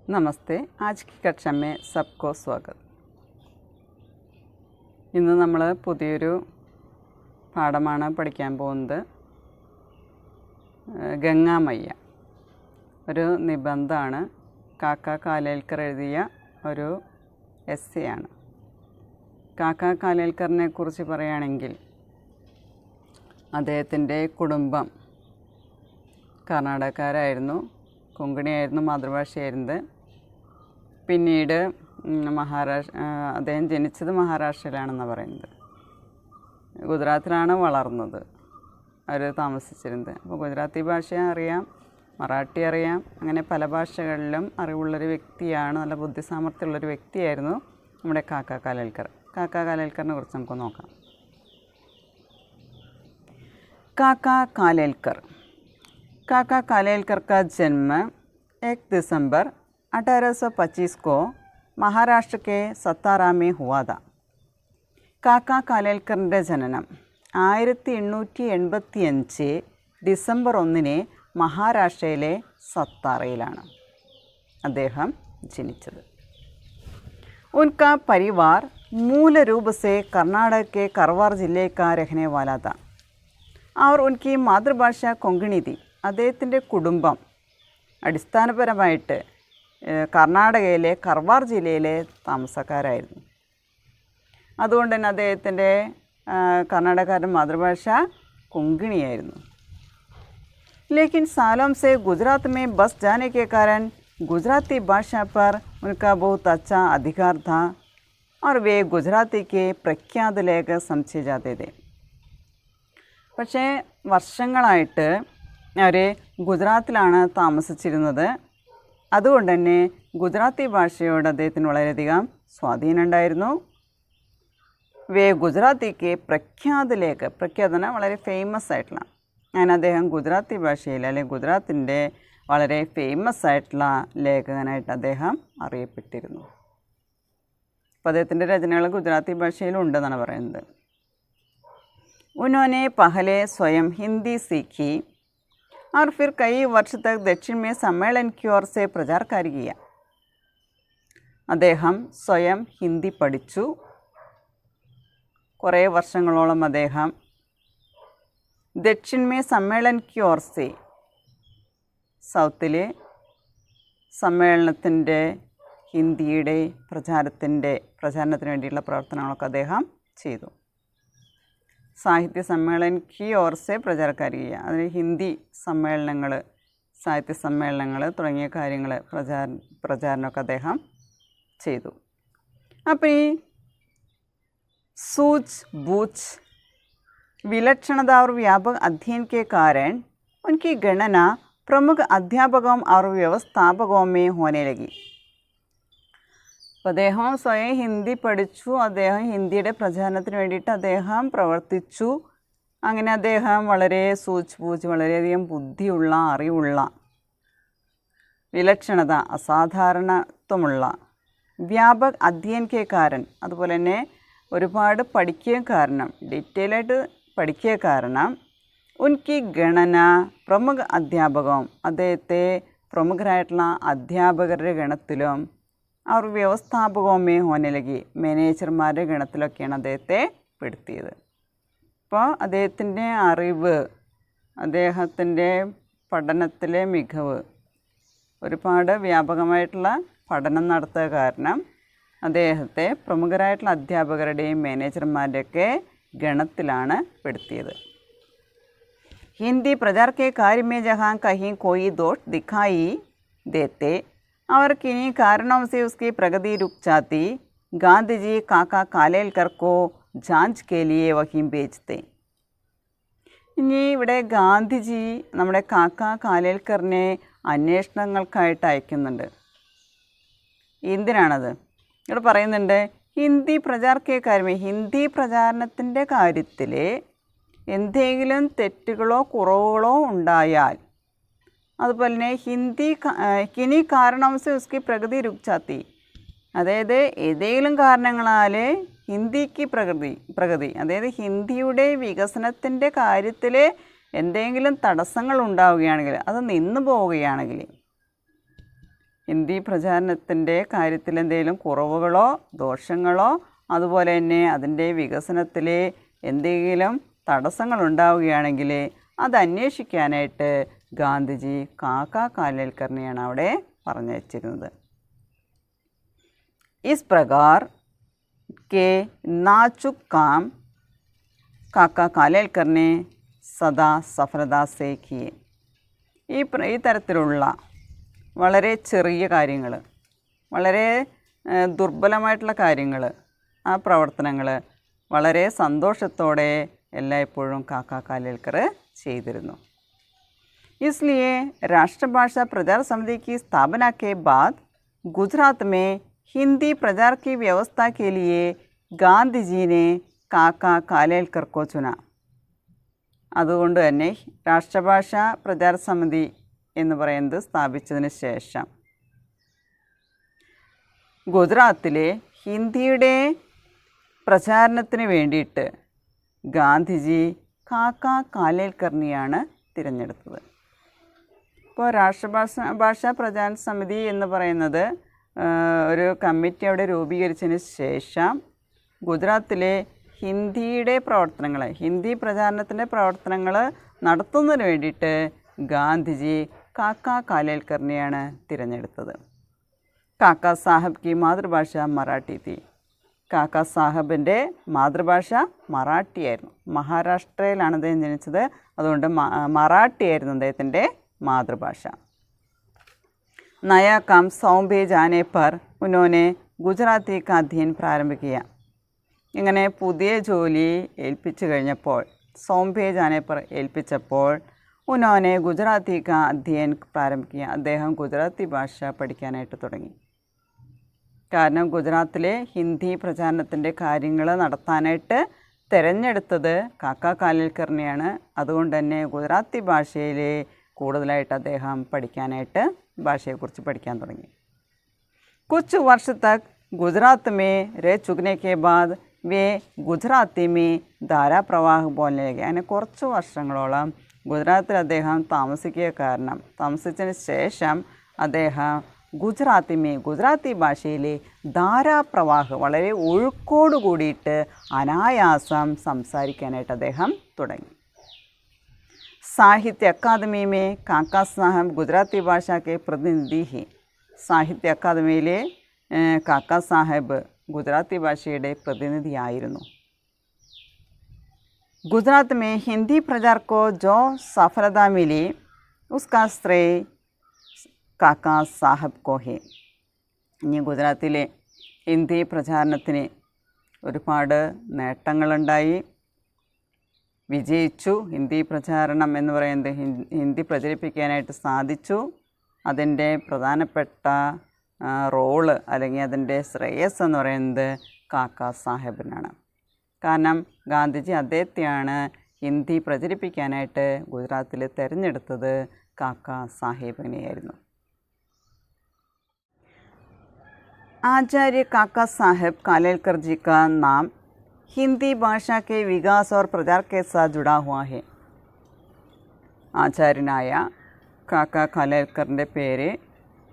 नमस्ते। आज की कक्षा में सबको स्वागत। ഇന്ന് നമ്മൾ പുതിയൊരു പാഠമാണ് പഠിക്കാൻ പോകുന്നത്. ഗംഗാമയ്യ ഒരു നിബന്ധമാണ്. കാക്ക കാലേൽക്കർ എഴുതിയ ഒരു എസ്സേയാണ്. കാക്ക കാലേൽക്കറിനെ കുറിച്ച് പറയുകയാണെങ്കിൽ അദ്ദേഹത്തിൻ്റെ കുടുംബം കർണാടകക്കാരായിരുന്നു. കൊങ്കണിയായിരുന്നു മാതൃഭാഷയായിരുന്നത്. പിന്നീട് അദ്ദേഹം ജനിച്ചത് മഹാരാഷ്ട്രയിലാണെന്നാണ് പറയുന്നത്. ഗുജറാത്തിലാണ് വളർന്നത്, അവർ താമസിച്ചിരുന്നത്. അപ്പോൾ ഗുജറാത്തി ഭാഷ അറിയാം, മറാഠി അറിയാം, അങ്ങനെ പല ഭാഷകളിലും അറിവുള്ളൊരു വ്യക്തിയാണ്. നല്ല ബുദ്ധിസാമർഥ്യമുള്ളൊരു വ്യക്തിയായിരുന്നു നമ്മുടെ കാക്ക കാലേൽക്കർ. കാക്ക കാലേൽക്കറിനെ കുറിച്ച് നമുക്ക് നോക്കാം. काका कालेलकर। काका कालेलकर का जन्म 1 दिसंबर 1825 को महाराष्ट्र के सतारा में हुआ था. കാക്ക കാലേൽക്കറിൻ്റെ ജനനം 1885 ഡിസംബർ 1 മഹാരാഷ്ട്രയിലെ സത്താറയിലാണ് അദ്ദേഹം ജനിച്ചത്. उनका परिवार मूल रूप से कर्नाटक के करवार जिले का रहने वाला था और उनकी മാതൃഭാഷ കൊങ്കണി थी. അദ്ദേഹത്തിൻ്റെ കുടുംബം അടിസ്ഥാനപരമായിട്ട് കർണാടകയിലെ കർവാർ ജില്ലയിലെ താമസക്കാരായിരുന്നു. അതുകൊണ്ട് തന്നെ അദ്ദേഹത്തിൻ്റെ കർണാടകക്കാരുടെ മാതൃഭാഷ കൊങ്കണിയായിരുന്നു. लेकिन सालों से गुजरात में बस जाने के कारण गुजराती भाषा पर उनका बहुत अच्छा अधिकार था और वे गुजराती के प्रख्यात लेखक समझे जाते थे. പക്ഷേ വർഷങ്ങളായിട്ട് അവർ ഗുജറാത്തിലാണ് താമസിച്ചിരുന്നത്. അതുകൊണ്ട് തന്നെ ഗുജറാത്തി ഭാഷയോട് അദ്ദേഹത്തിന് വളരെയധികം സ്വാധീനം ഉണ്ടായിരുന്നു. വേ ഗുജറാത്തിക്ക് പ്രഖ്യാത ലേഖക്, പ്രഖ്യാതന വളരെ ഫേമസ് ആയിട്ടുള്ള, അങ്ങനെ അദ്ദേഹം ഗുജറാത്തി ഭാഷയിൽ അല്ലെങ്കിൽ ഗുജറാത്തിൻ്റെ വളരെ ഫേമസ് ആയിട്ടുള്ള ലേഖകനായിട്ട് അദ്ദേഹം അറിയപ്പെട്ടിരുന്നു. അപ്പോൾ അദ്ദേഹത്തിൻ്റെ രചനകൾ ഗുജറാത്തി ഭാഷയിലുണ്ടെന്നാണ് പറയുന്നത്. उन्होंने पहले स्वयं हिंदी सीखी और फिर कई वर्ष तक दक्षिण में सम्मेलन की ओर से प्रचार कार्य किया. അദ്ദേഹം സ്വയം ഹിന്ദി പഠിച്ചു. കുറേ വർഷങ്ങളോളം അദ്ദേഹം Dakshin may Sammelan Ki or സെ, സൗത്തിലെ സമ്മേളനത്തിൻ്റെ ഹിന്ദിയുടെ പ്രചാരണത്തിന് വേണ്ടിയുള്ള പ്രവർത്തനങ്ങളൊക്കെ അദ്ദേഹം ചെയ്തു. സാഹിത്യ സമ്മേളൻ കി ഓർ സെ പ്രചാരക്കാരിക, അതിന് ഹിന്ദി സമ്മേളനങ്ങൾ, സാഹിത്യ സമ്മേളനങ്ങൾ തുടങ്ങിയ കാര്യങ്ങൾ പ്രചാരണമൊക്കെ അദ്ദേഹം ചെയ്തു. അപ്പോൾ ഈ सूझ बूझ विलक्षणता और व्यापक अध्ययन के कारण उनकी गणना प्रमुख अध्यापकों और व्यवस्थापकों में होने लगी. അപ്പോൾ അദ്ദേഹം സ്വയം ഹിന്ദി പഠിച്ചു. അദ്ദേഹം ഹിന്ദിയുടെ പ്രചാരണത്തിന് വേണ്ടിയിട്ട് അദ്ദേഹം പ്രവർത്തിച്ചു. അങ്ങനെ അദ്ദേഹം വളരെ സൂച്ച്ബൂച്ച്, വളരെയധികം ബുദ്ധിയുള്ള, അറിവുള്ള, വിലക്ഷണത, അസാധാരണത്വമുള്ള, വ്യാപക് അധ്യയൻ കെ കാരൻ, അതുപോലെ തന്നെ ഒരുപാട് പഠിക്കുക കാരണം, ഡീറ്റെയിലായിട്ട് പഠിക്കുക കാരണം, ഉൻകി ഗണന പ്രമുഖ അധ്യാപകം, അദ്ദേഹത്തെ പ്രമുഖരായിട്ടുള്ള അധ്യാപകരുടെ ഗണത്തിലും അവർ വ്യവസ്ഥാപകവുമേ ഹോനലകി, മാനേജർമാരുടെ ഗണത്തിലൊക്കെയാണ് അദ്ദേഹത്തെ പെടുത്തിയത്. അപ്പോൾ അദ്ദേഹത്തിൻ്റെ അറിവ്, അദ്ദേഹത്തിൻ്റെ പഠനത്തിലെ മികവ്, ഒരുപാട് വ്യാപകമായിട്ടുള്ള പഠനം നടത്തുക കാരണം അദ്ദേഹത്തെ പ്രമുഖരായിട്ടുള്ള അധ്യാപകരുടെയും മാനേജർമാരുടെയൊക്കെ ഗണത്തിലാണ് പെടുത്തിയത്. ഹിന്ദി പ്രചാർ കെ कार्य में जहाँ कहीं कोई दोष दिखाई देते और किन्हीं कारणों से उसकी प्रगति रुक जाती, गांधी जी काका कालेलकर को जांच के लिए वहीं भेजते. ഇനി ഇവിടെ ഗാന്ധിജി നമ്മുടെ കാക്ക കാലേൽക്കറിനെ അന്വേഷണങ്ങൾക്കായിട്ട് അയക്കുന്നുണ്ട്. എന്തിനാണത്? ഇവിടെ പറയുന്നുണ്ട് ഹിന്ദി പ്രചാരക്കെ കാര്യമേ, ഹിന്ദി പ്രചാരണത്തിൻ്റെ കാര്യത്തിൽ എന്തെങ്കിലും തെറ്റുകളോ കുറവുകളോ ഉണ്ടായാൽ, അതുപോലെ തന്നെ ഹിന്ദി കിനി കാരണവശാൽ ഉസ്കി പ്രഗതി രുക്ചാത്തി, അതായത് ഏതെങ്കിലും കാരണങ്ങളാൽ ഹിന്ദിക്ക് പ്രഗതി അതായത് ഹിന്ദിയുടെ വികസനത്തിൻ്റെ കാര്യത്തിൽ എന്തെങ്കിലും തടസ്സങ്ങൾ ഉണ്ടാവുകയാണെങ്കിൽ, അത് നിന്നു പോവുകയാണെങ്കിൽ, ഹിന്ദി പ്രചാരണത്തിൻ്റെ കാര്യത്തിൽ എന്തെങ്കിലും കുറവുകളോ ദോഷങ്ങളോ അതുപോലെ തന്നെ അതിൻ്റെ വികസനത്തിൽ എന്തെങ്കിലും തടസ്സങ്ങൾ ഉണ്ടാവുകയാണെങ്കിൽ അത് അന്വേഷിക്കാനായിട്ട് ഗാന്ധിജി കാക്ക കാലേൽക്കറിനെയാണ് അവിടെ പറഞ്ഞയച്ചിരുന്നത്. इस प्रकार के नाचुक काम കാക്ക കാലേൽക്കർ ने സദാ സഫലത സേ കിയെ. ഈ തരത്തിലുള്ള വളരെ ചെറിയ കാര്യങ്ങൾ, വളരെ ദുർബലമായിട്ടുള്ള കാര്യങ്ങൾ, ആ പ്രവർത്തനങ്ങൾ വളരെ സന്തോഷത്തോടെ എല്ലായ്പ്പോഴും കാക്ക കാലേൽക്കർ ചെയ്തിരുന്നു. इसलिए राष्ट्रभाषा प्रचार समिति की स्थापना के बाद गुजरात में हिंदी प्रचार की व्यवस्था के लिए गांधी जी ने काका कालेलकर को चुना. അതുകൊണ്ട് തന്നെ രാഷ്ട്രഭാഷാ പ്രചാര സമിതി എന്ന് പറയുന്നത് സ്ഥാപിച്ചതിന് ശേഷം ഗുജറാത്തിലെ ഹിന്ദിയുടെ പ്രചാരണത്തിന് വേണ്ടിയിട്ട് ഗാന്ധിജി കാക്ക കാലേൽക്കറിനെയാണ് തിരഞ്ഞെടുത്തത്. ഇപ്പോൾ രാഷ്ട്രഭാഷാ പ്രചാര സമിതി എന്ന് പറയുന്നത് ഒരു കമ്മിറ്റി അവിടെ രൂപീകരിച്ചതിന് ശേഷം ഗുജറാത്തിലെ ഹിന്ദിയുടെ പ്രവർത്തനങ്ങൾ, ഹിന്ദി പ്രചാരണത്തിൻ്റെ പ്രവർത്തനങ്ങൾ നടത്തുന്നതിന് വേണ്ടിയിട്ട് ഗാന്ധിജി കാക്ക കാലേൽക്കറിനെയാണ് തിരഞ്ഞെടുത്തത്. കാക്ക സാഹബ് കി മാതൃഭാഷ മറാഠി തീ. കാക്ക സാഹബിൻ്റെ മാതൃഭാഷ മറാഠിയായിരുന്നു. മഹാരാഷ്ട്രയിലാണ് അദ്ദേഹം ജനിച്ചത്, അതുകൊണ്ട് മറാഠിയായിരുന്നു അദ്ദേഹത്തിൻ്റെ മാതൃഭാഷ. നയാ കാം സൗംപേ ജാനെ പർ ഉന്നോനെ ഗുജറാത്തി കാ അധ്യയൻ പ്രാരംഭ കിയ. ഇങ്ങനെ പുതിയ ജോലി ഏൽപ്പിച്ചു കഴിഞ്ഞപ്പോൾ, സൗംപേ ജാനെ പർ ഏൽപ്പിച്ചപ്പോൾ ഉന്നോനെ ഗുജറാത്തി കാ അധ്യയൻ പ്രാരംഭ കിയ. അദ്ദേഹം ഗുജറാത്തി ഭാഷ പഠിക്കാനായിട്ട് തുടങ്ങി. കാരണം ഗുജറാത്തിലെ ഹിന്ദി പ്രചാരണത്തിൻ്റെ കാര്യങ്ങൾ നടത്താനായിട്ട് തിരഞ്ഞെടുത്തത് കാക്ക കാലേൽക്കറിനെയാണ്. അതുകൊണ്ട് തന്നെ ഗുജറാത്തി ഭാഷയിൽ കൂടുതലായിട്ട് അദ്ദേഹം പഠിക്കാനായിട്ട്, ഭാഷയെക്കുറിച്ച് പഠിക്കാൻ തുടങ്ങി. കുച്ച് വർഷ തക് ഗുജറാത്ത് മേ രह चुकने के बाद വേ ഗുജറാത്തി മേ ധാരാപ്രവാഹ് ബോലനെ ലഗെ. അങ്ങനെ കുറച്ച് വർഷങ്ങളോളം ഗുജറാത്തിൽ അദ്ദേഹം താമസിച്ചതിന് ശേഷം അദ്ദേഹം ഗുജറാത്തി ഭാഷയിലെ ധാരാപ്രവാഹ്, വളരെ ഒഴുക്കോട് കൂടിയിട്ട് അനായാസം സംസാരിക്കാനായിട്ട് അദ്ദേഹം തുടങ്ങി. साहित्य अकादमी में काका साहब गुजराती भाषा के प्रतिनिधि हैं. സാഹിത്യ അക്കാദമിയിലെ കാക്ക സാഹേബ് ഗുജറാത്തി ഭാഷയുടെ പ്രതിനിധിയായിരുന്നു. गुजरात में हिंदी प्रचार को जो सफलता मिली उसका श्रेय काका साहब को है. ഇനി ഗുജറാത്തിലെ ഹിന്ദി പ്രചാരണത്തിന് ഒരുപാട് നേട്ടങ്ങളുണ്ടായി, വിജയിച്ചു. ഹിന്ദി പ്രചാരണം എന്ന് പറയുന്നത് ഹിന്ദി പ്രചരിപ്പിക്കാനായിട്ട് സാധിച്ചു. അതിൻ്റെ പ്രധാനപ്പെട്ട റോള് അല്ലെങ്കിൽ അതിൻ്റെ ശ്രേയസ് എന്ന് പറയുന്നത് കാക്ക സാഹേബിനാണ്. കാരണം ഗാന്ധിജി അദ്ദേഹത്തെയാണ് ഹിന്ദി പ്രചരിപ്പിക്കാനായിട്ട് ഗുജറാത്തിൽ തിരഞ്ഞെടുത്തത്. കാക്ക സാഹേബിനെയായിരുന്നു. आचार्य काका साहब कालेलकर जी का नाम हिंदी भाषा के विकास और प्रचार के साथ जुड़ा हुआ है. ആചാര്യനായ കാക്ക കാലേൽക്കറിൻ്റെ പേര്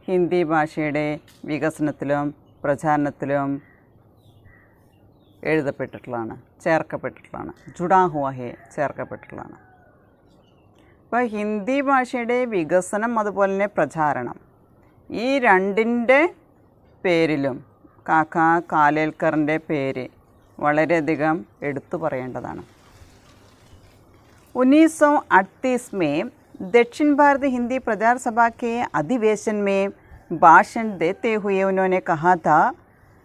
ഹിന്ദി ഭാഷയുടെ വികസനത്തിലും പ്രചാരണത്തിലും എഴുതപ്പെട്ടിട്ടുള്ളതാണ്, ചേർക്കപ്പെട്ടിട്ടുള്ളതാണ്. ജുഡാ ഹുവ ഹെ, ചേർക്കപ്പെട്ടിട്ടുള്ളതാണ്. അപ്പോൾ ഹിന്ദി ഭാഷയുടെ വികസനം അതുപോലെ തന്നെ പ്രചാരണം, ഈ രണ്ടിൻ്റെ പേരിലും കാക്ക കാലേൽക്കറിൻ്റെ പേര് വളരെയധികം എടുത്തു പറയേണ്ടതാണ്. 1938 में दक्षिण भारत हिंदी प्रचार सभा के अधिवेशन में भाषण देते हुए उन्होंने कहा था,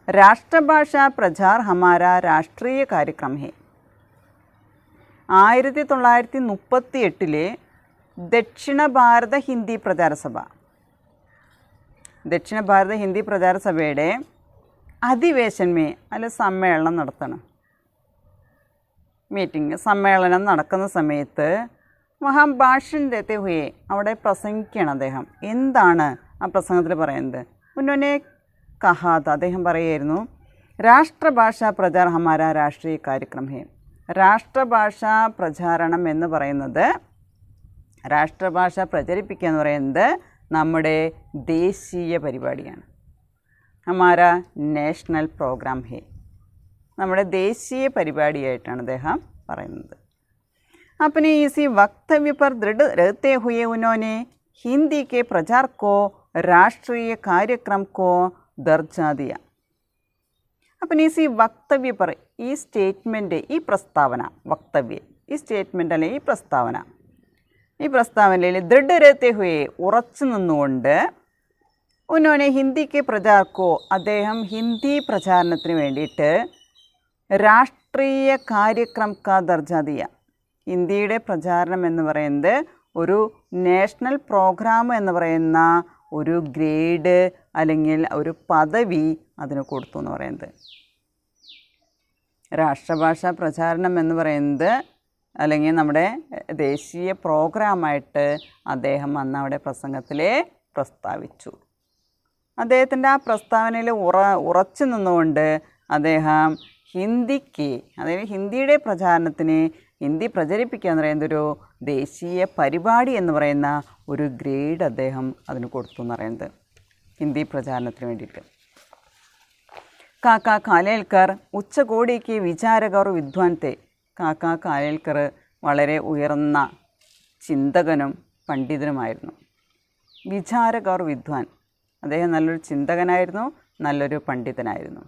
राष्ट्रभाषा प्रचार हमारा राष्ट्रीय कार्यक्रम है. 1938 ദക്ഷിണ ഭാരത ഹിന്ദി പ്രചാര സഭ, ദക്ഷിണ ഭാരത ഹിന്ദി പ്രചാര സഭയുടെ അധിവേശന്മേ അല്ല സമ്മേളനം നടത്തണം. സമ്മേളനം നടക്കുന്ന സമയത്ത് ഭാഷൺ ദേത്തെ ഹുയെ, അവിടെ പ്രസംഗിക്കുകയാണ് അദ്ദേഹം. എന്താണ് ആ പ്രസംഗത്തിൽ പറയുന്നത്? ഉന്നോനെ കഹാത, അദ്ദേഹം പറയുമായിരുന്നു, രാഷ്ട്രഭാഷാ പ്രചാർ ഹമാര രാഷ്ട്രീയ കാര്യക്രം ഹേ. രാഷ്ട്രഭാഷാ പ്രചാരണം എന്ന് പറയുന്നത്, രാഷ്ട്രഭാഷ പ്രചരിപ്പിക്കുക എന്ന് പറയുന്നത് നമ്മുടെ ദേശീയ പരിപാടിയാണ്. ഹമാര നാഷണൽ പ്രോഗ്രാം ഹേ, നമ്മുടെ ദേശീയ പരിപാടിയായിട്ടാണ് അദ്ദേഹം പറയുന്നത്. अपने इसी वक्तव्य पर दृढ़ रहते हुए उन्होंने हिंदी के प्रचार को राष्ट्रीय कार्यक्रम को दर्जा दिया. अपने इसी वक्तव्य पर, ഈ സ്റ്റേറ്റ്മെൻറ്റ്, ഈ പ്രസ്താവന, വക്തവ്യ, ഈ സ്റ്റേറ്റ്മെൻ്റ് അല്ലെങ്കിൽ ഈ പ്രസ്താവനയിൽ ദൃഢ രഹത്തെ ഹുയെ, ഉറച്ചു നിന്നുകൊണ്ട്, ഉന്നോനെ ഹിന്ദിക്ക് പ്രചാർക്കോ, അദ്ദേഹം ഹിന്ദി പ്രചാരണത്തിന് വേണ്ടിയിട്ട് രാഷ്ട്രീയ കാര്യക്രം കാ ദർജ ദിയ, ഹിന്ദിയുടെ പ്രചാരണം എന്ന് പറയുന്നത് ഒരു നാഷണൽ പ്രോഗ്രാം എന്ന് പറയുന്ന ഒരു ഗ്രേഡ് അല്ലെങ്കിൽ ഒരു പദവി അതിന് കൊടുത്തു എന്ന് പറയുന്നത്. രാഷ്ട്രഭാഷാ പ്രചാരണം എന്ന് പറയുന്നത് അല്ലെങ്കിൽ നമ്മുടെ ദേശീയ പ്രോഗ്രാമായിട്ട് അദ്ദേഹം അന്ന് അവിടെ പ്രസംഗത്തിൽ പ്രസ്താവിച്ചു. അദ്ദേഹത്തിൻ്റെ ആ പ്രസ്താവനയിൽ ഉറച്ചു നിന്നുകൊണ്ട് അദ്ദേഹം ഹിന്ദിക്ക്, അതായത് ഹിന്ദിയുടെ പ്രചാരണത്തിന്, ഹിന്ദി പ്രചരിപ്പിക്കുക എന്ന് പറയുന്നത് ഒരു ദേശീയ പരിപാടി എന്ന് പറയുന്ന ഒരു ഗ്രേഡ് അദ്ദേഹം അതിന് കൊടുത്തു എന്ന് പറയുന്നത് ഹിന്ദി പ്രചാരണത്തിന് വേണ്ടിയിട്ട്. കാക്ക കാലേൽക്കർ ഉച്ചകോടിക്ക് വിചാരകർ വിദ്വാൻത്തെ, കാക്ക കാലേൽക്കർ വളരെ ഉയർന്ന ചിന്തകനും പണ്ഡിതനുമായിരുന്നു. വിചാരകർ വിദ്വാൻ, അദ്ദേഹം നല്ലൊരു ചിന്തകനായിരുന്നു, നല്ലൊരു പണ്ഡിതനായിരുന്നു.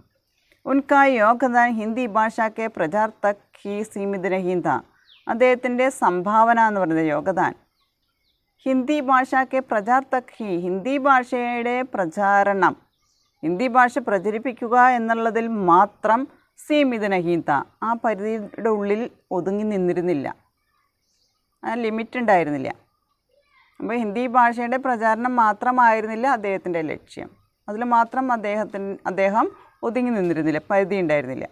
ഉൻകാ യോഗ്ദാൻ ഹിന്ദി ഭാഷയ്ക്ക് പ്രചാർ തക് ഹി സീമിത് നഹീ താ, അദ്ദേഹത്തിൻ്റെ സംഭാവന എന്ന് പറയുന്നത് യോഗ്ദാൻ ഹിന്ദി ഭാഷയ്ക്ക് പ്രചാർ തക് ഹി, ഹിന്ദി ഭാഷയുടെ പ്രചാരണം, ഹിന്ദി ഭാഷ പ്രചരിപ്പിക്കുക എന്നുള്ളതിൽ മാത്രം സീമിത് നഹീ താ, ആ പരിധിയുടെ ഉള്ളിൽ ഒതുങ്ങി നിന്നിരുന്നില്ല, ആ ലിമിറ്റ് ഉണ്ടായിരുന്നില്ല. അപ്പോൾ ഹിന്ദി ഭാഷയുടെ പ്രചാരണം മാത്രമായിരുന്നില്ല അദ്ദേഹത്തിൻ്റെ ലക്ഷ്യം, അതിൽ മാത്രം അദ്ദേഹം ഒതുങ്ങി നിന്നിരുന്നില്ല, പരിധി ഉണ്ടായിരുന്നില്ല.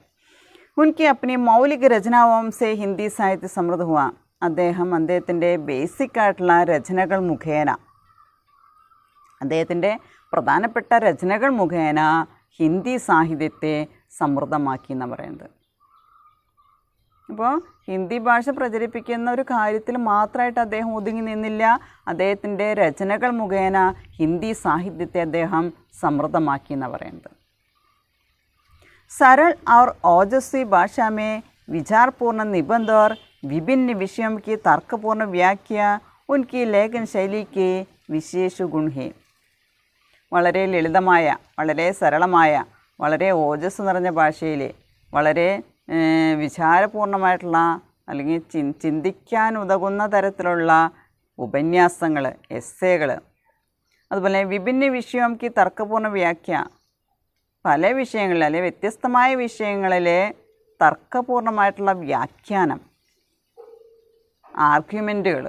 ഉൻകി അപ്നി മൗലിക രചനാവും സെ ഹിന്ദി സാഹിത്യ സമൃദ്ധ ഹുവ, അദ്ദേഹത്തിൻ്റെ ബേസിക്കായിട്ടുള്ള രചനകൾ മുഖേന, അദ്ദേഹത്തിൻ്റെ പ്രധാനപ്പെട്ട രചനകൾ മുഖേന ഹിന്ദി സാഹിത്യത്തെ സമൃദ്ധമാക്കി എന്നാണ് പറയുന്നത്. അപ്പോൾ ഹിന്ദി ഭാഷ പ്രചരിപ്പിക്കുന്ന ഒരു കാര്യത്തിൽ മാത്രമായിട്ട് അദ്ദേഹം ഒതുങ്ങി നിന്നില്ല, അദ്ദേഹത്തിൻ്റെ രചനകൾ മുഖേന ഹിന്ദി സാഹിത്യത്തെ അദ്ദേഹം സമൃദ്ധമാക്കി എന്നാണ് പറയുന്നത്. सरल और ओजस्वी भाषा में विचारपूर्ण निबंध और विभिन्न विषयों की तर्कपूर्ण व्याख्या उनकी लेखन शैली के विशेष गुण है. വളരെ ലളിതമായ, വളരെ സരളമായ, വളരെ ഓജസ് നിറഞ്ഞ ഭാഷയിൽ വളരെ വിചാരപൂർണമായിട്ടുള്ള അല്ലെങ്കിൽ ചിന്തിക്കാൻ ഉതകുന്ന തരത്തിലുള്ള ഉപന്യാസങ്ങൾ, എസ്സേകൾ, അതുപോലെ വിഭിന്ന വിഷയം കി തർക്കപൂർണ്ണ വ്യാഖ്യ, പല വിഷയങ്ങളിൽ അല്ലെങ്കിൽ വ്യത്യസ്തമായ വിഷയങ്ങളിലെ തർക്കപൂർണമായിട്ടുള്ള വ്യാഖ്യാനം, ആർഗ്യുമെൻറ്റുകൾ,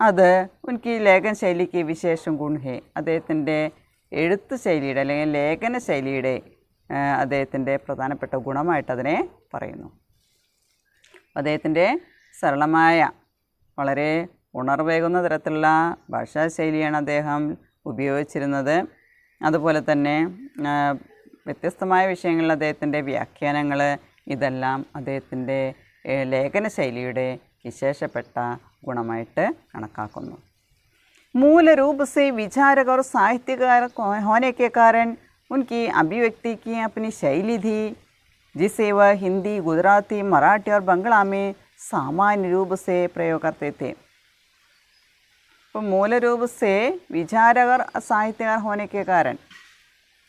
അത് ഉനക്ക് ലേഖന ശൈലിക്ക് വിശേഷം ഗുൺ ഹേ, അദ്ദേഹത്തിൻ്റെ എഴുത്ത് ശൈലിയുടെ അല്ലെങ്കിൽ ലേഖന ശൈലിയുടെ അദ്ദേഹത്തിൻ്റെ പ്രധാനപ്പെട്ട ഗുണമായിട്ട് അതിനെ പറയുന്നു. അദ്ദേഹത്തിൻ്റെ സരളമായ, വളരെ ഉണർവേകുന്ന തരത്തിലുള്ള ഭാഷാശൈലിയാണ് അദ്ദേഹം ഉപയോഗിച്ചിരുന്നത്. അതുപോലെ തന്നെ വ്യത്യസ്തമായ വിഷയങ്ങളിൽ അദ്ദേഹത്തിൻ്റെ വ്യാഖ്യാനങ്ങൾ, ഇതെല്ലാം അദ്ദേഹത്തിൻ്റെ ലേഖന ശൈലിയുടെ വിശേഷപ്പെട്ട ഗുണമായിട്ട് കണക്കാക്കുന്നു. मूल रूप से विचारक और साहित्यकार होने के कारण उनकी अभिव्यक्ति की अपनी शैली थी, जिसे वह हिंदी, गुजराती, मराठी और बंगला में सामान्य रूप से प्रयोग करते थे. അപ്പോൾ മൂലരൂപ സേ വിചാരകർ സാഹിത്യകാർ ഹോനയ്ക്ക് കാരൻ,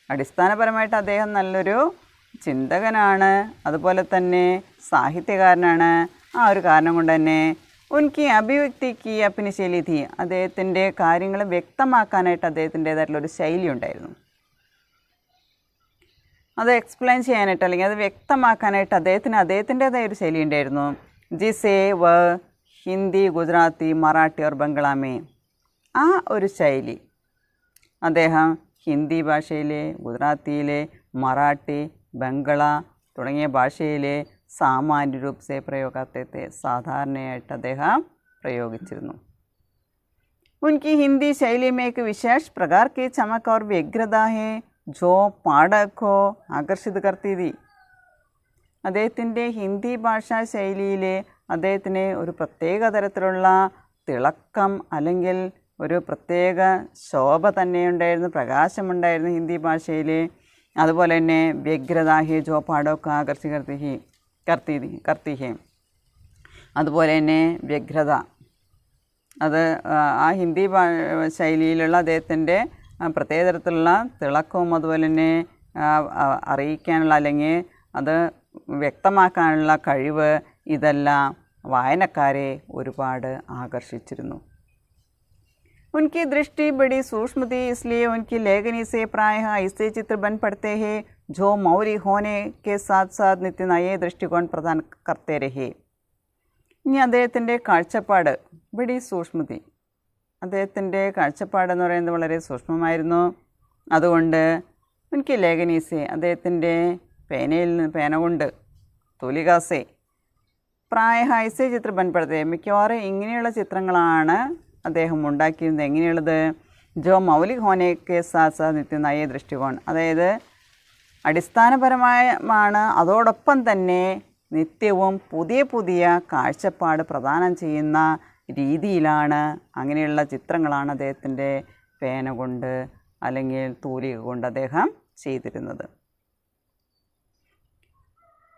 അടിസ്ഥാനപരമായിട്ട് അദ്ദേഹം നല്ലൊരു ചിന്തകനാണ്, അതുപോലെ തന്നെ സാഹിത്യകാരനാണ്. ആ ഒരു കാരണം കൊണ്ട് തന്നെ ഉൻകി അഭിവ്യക്തിക്ക് അപ്പിനി ശൈലി തീ, അദ്ദേഹത്തിൻ്റെ കാര്യങ്ങൾ വ്യക്തമാക്കാനായിട്ട് അദ്ദേഹത്തിൻ്റേതായിട്ടുള്ളൊരു ശൈലി ഉണ്ടായിരുന്നു. അത് എക്സ്പ്ലെയിൻ ചെയ്യാനായിട്ട് അല്ലെങ്കിൽ അത് വ്യക്തമാക്കാനായിട്ട് അദ്ദേഹത്തിൻ്റേതായ ഒരു ശൈലി ഉണ്ടായിരുന്നു. ജിസേ വ ഹിന്ദി, ഗുജറാത്തി, മറാഠി ഓർ ബംഗ്ലാമേ, ആ ഒരു ശൈലി അദ്ദേഹം ഹിന്ദി ഭാഷയിലെ, ഗുജറാത്തിയിലെ, മറാഠി, ബംഗ്ല തുടങ്ങിയ ഭാഷയിലെ സാമാന്യ രൂപസെ പ്രയോഗത്തെ സാധാരണയായിട്ട് അദ്ദേഹം പ്രയോഗിച്ചിരുന്നു. उनकी हिंदी शैली में एक विशेष प्रकार की चमक और व्यग्रता है जो पाठक को आकर्षित करती थी. അദ്ദേഹത്തിൻ്റെ ഹിന്ദി ഭാഷാ ശൈലിയിൽ അദ്ദേഹത്തിന് ഒരു പ്രത്യേക തരത്തിലുള്ള തിളക്കം അല്ലെങ്കിൽ ഒരു പ്രത്യേക ശോഭ തന്നെയുണ്ടായിരുന്നു, പ്രകാശമുണ്ടായിരുന്നു ഹിന്ദി ഭാഷയിൽ. അതുപോലെ തന്നെ വ്യഗ്രത ഹി ജോ പാടോക്ക് കർത്തി ഹി, അതുപോലെ തന്നെ വ്യഗ്രത, അത് ആ ഹിന്ദി ശൈലിയിലുള്ള അദ്ദേഹത്തിൻ്റെ പ്രത്യേക തരത്തിലുള്ള തിളക്കവും അതുപോലെ തന്നെ അറിയിക്കാനുള്ള അല്ലെങ്കിൽ അത് വ്യക്തമാക്കാനുള്ള കഴിവ്, ഇതെല്ലാം വായനക്കാരെ ഒരുപാട് ആകർഷിച്ചിരുന്നു. उनकी दृष्टि बड़ी सूक्ष्म थी, इसलिए उनकी लेखनी से प्रायः ऐसे चित्र बन पड़ते हैं जो मौलिक होने के साथ साथ नित्य नए दृष्टिकोण प्रदान करते रहे. ഇനി അദ്ദേഹത്തിൻ്റെ കാഴ്ചപ്പാട് ബഡി സൂക്ഷ്മതി, അദ്ദേഹത്തിൻ്റെ കാഴ്ചപ്പാടെന്ന് പറയുന്നത് വളരെ സൂക്ഷ്മമായിരുന്നു. അതുകൊണ്ട് എനിക്ക് ലേഖനീസെ, അദ്ദേഹത്തിൻ്റെ പേന കൊണ്ട് തൂലികാസെ പ്രായ ഐസെ ചിത്രം ബൻപെടുത്തേ, മിക്കവാറും ഇങ്ങനെയുള്ള ചിത്രങ്ങളാണ് അദ്ദേഹം ഉണ്ടാക്കിയിരുന്നത്. എങ്ങനെയുള്ളത്? ജോ മൗലിക് ഹോനേക്ക് സാസ നിത്യ നയ ദൃഷ്ടികോൺ, അതായത് അടിസ്ഥാനപരമാണ്, അതോടൊപ്പം തന്നെ നിത്യവും പുതിയ പുതിയ കാഴ്ചപ്പാട് പ്രദാനം ചെയ്യുന്ന രീതിയിലാണ്, അങ്ങനെയുള്ള ചിത്രങ്ങളാണ് അദ്ദേഹത്തിൻ്റെ പേന കൊണ്ട് അല്ലെങ്കിൽ തൂലിക കൊണ്ട് അദ്ദേഹം ചെയ്തിരുന്നത്.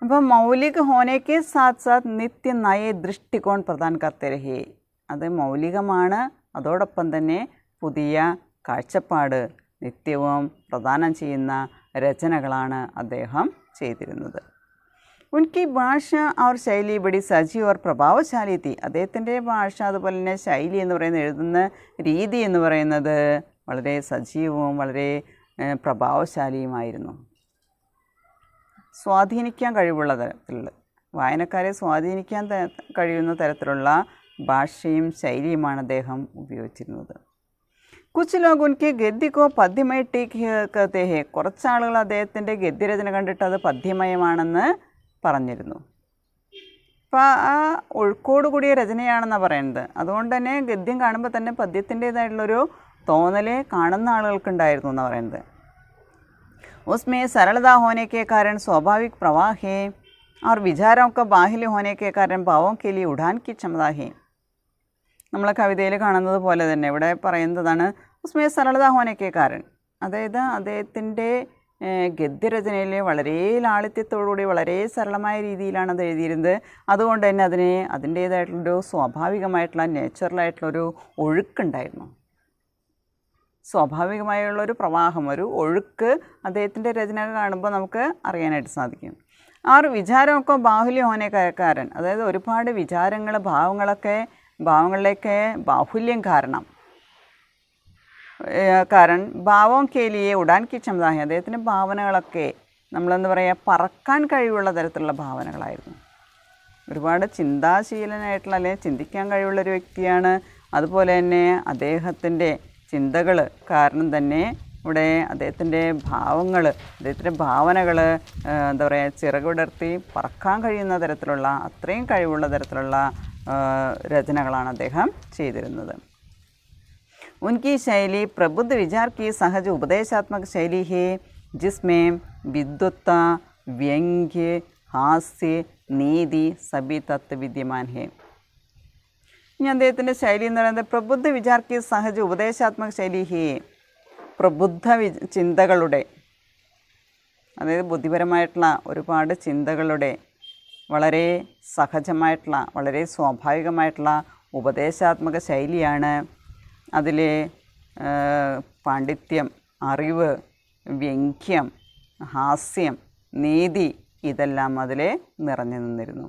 അപ്പം മൗലിക ഹോനേക്ക് സാത്ത് സാത്ത് നിത്യ നയ ദൃഷ്ടികോൺ പ്രദാൻ കർത്തേ രഹേ, അത് മൗലികമാണ്, അതോടൊപ്പം തന്നെ പുതിയ കാഴ്ചപ്പാട് നിത്യവും പ്രദാനം ചെയ്യുന്ന രചനകളാണ് അദ്ദേഹം ചെയ്തിരുന്നത്. ഉൻകി ഭാഷ അവർ ശൈലി ബടി സജി ഓർ പ്രഭാവശാലി തി, അദ്ദേഹത്തിൻ്റെ ഭാഷ അതുപോലെ തന്നെ ശൈലി എന്ന് പറയുന്നത്, എഴുതുന്ന രീതി എന്ന് പറയുന്നത് വളരെ സജീവവും വളരെ പ്രഭാവശാലിയുമായിരുന്നു. സ്വാധീനിക്കാൻ കഴിവുള്ള തരത്തിലുള്ള, വായനക്കാരെ സ്വാധീനിക്കാൻ കഴിയുന്ന തരത്തിലുള്ള ഭാഷയും ശൈലിയുമാണ് അദ്ദേഹം ഉപയോഗിച്ചിരുന്നത്. കുച്ച് ലോഗ് ഉൻകെ ഗദ്യക്കോ പദ്യമയ ടീക്ക് കർത്തേ ഹേ, കുറച്ചാളുകൾ അദ്ദേഹത്തിൻ്റെ ഗദ്യരചന കണ്ടിട്ട് അത് പദ്യമയമാണെന്ന് പറഞ്ഞിരുന്നു. അപ്പോൾ ആ ഒഴുക്കോട് കൂടിയ രചനയാണെന്നാണ് പറയുന്നത്. അതുകൊണ്ട് തന്നെ ഗദ്യം കാണുമ്പോൾ തന്നെ പദ്യത്തിൻ്റേതായിട്ടുള്ളൊരു തോന്നൽ കാണുന്ന ആളുകൾക്കുണ്ടായിരുന്നു എന്നാണ് പറയുന്നത്. उसमें सरलता होने के कारण स्वाभाविक प्रवाह है और विचारों का बाह्य होने के कारण भावों के लिए उड़ान की क्षमता है. നമ്മളെ കവിതയിൽ കാണുന്നത് പോലെ തന്നെ ഇവിടെ പറയുന്നതാണ് ഉസ്മേ സരളത ഹോനയ്ക്ക് കാരൻ, അതായത് അദ്ദേഹത്തിൻ്റെ ഗദ്യരചനയിൽ വളരെ ലാളിത്യത്തോടുകൂടി വളരെ സരളമായ രീതിയിലാണ് അത് എഴുതിയിരുന്നത്. അതുകൊണ്ട് തന്നെ അതിൻ്റേതായിട്ടുള്ളൊരു സ്വാഭാവികമായിട്ടുള്ള നേച്ചുറലായിട്ടുള്ളൊരു ഒഴുക്കുണ്ടായിരുന്നു, സ്വാഭാവികമായുള്ളൊരു പ്രവാഹം, ഒരു ഒഴുക്ക് അദ്ദേഹത്തിൻ്റെ രചന കാണുമ്പോൾ നമുക്ക് അറിയാനായിട്ട് സാധിക്കും. ആ ഒരു വിചാരമൊക്കെ ബാഹുല്യം ഹോനേക്കാരൻ, അതായത് ഒരുപാട് വിചാരങ്ങൾ ഭാവങ്ങളിലേക്ക് ബാഹുല്യം കാരണം ഭാവം കേലിയെ ഉടാൻകി ക്ഷമത, അദ്ദേഹത്തിൻ്റെ ഭാവനകളൊക്കെ നമ്മളെന്താ പറയുക, പറക്കാൻ കഴിവുള്ള തരത്തിലുള്ള ഭാവനകളായിരുന്നു. ഒരുപാട് ചിന്താശീലനായിട്ടുള്ള അല്ലെങ്കിൽ ചിന്തിക്കാൻ കഴിവുള്ളൊരു വ്യക്തിയാണ്. അതുപോലെ തന്നെ അദ്ദേഹത്തിൻ്റെ ചിന്തകൾ കാരണം തന്നെ ഇവിടെ അദ്ദേഹത്തിൻ്റെ അദ്ദേഹത്തിൻ്റെ ഭാവനകൾ എന്താ പറയുക, ചിറകുവിടർത്തി പറക്കാൻ കഴിയുന്ന തരത്തിലുള്ള, അത്രയും കഴിവുള്ള തരത്തിലുള്ള രചനകളാണ് അദ്ദേഹം ചെയ്തിരുന്നത്. उनकी शैली प्रबुद्ध विचार की सहज उपदेशात्मक शैली है जिसमें विद्वत्ता, व्यंग्य, हास्य, നീതി സബി തത്വ വിദ്യമാൻ ഹേ. ഇനി അദ്ദേഹത്തിൻ്റെ ശൈലി എന്ന് പറയുന്നത് പ്രബുദ്ധ വിചാർക്കി സഹജ ഉപദേശാത്മക ശൈലി ഹേ, പ്രബുദ്ധ ചിന്തകളുടെ, അതായത് ബുദ്ധിപരമായിട്ടുള്ള ഒരുപാട് ചിന്തകളുടെ വളരെ സഹജമായിട്ടുള്ള വളരെ സ്വാഭാവികമായിട്ടുള്ള ഉപദേശാത്മക ശൈലിയാണ്. അതിലെ പാണ്ഡിത്യം, അറിവ്, വ്യംഗ്യം, ഹാസ്യം, നീതി ഇതെല്ലാം അതിൽ നിറഞ്ഞു നിന്നിരുന്നു.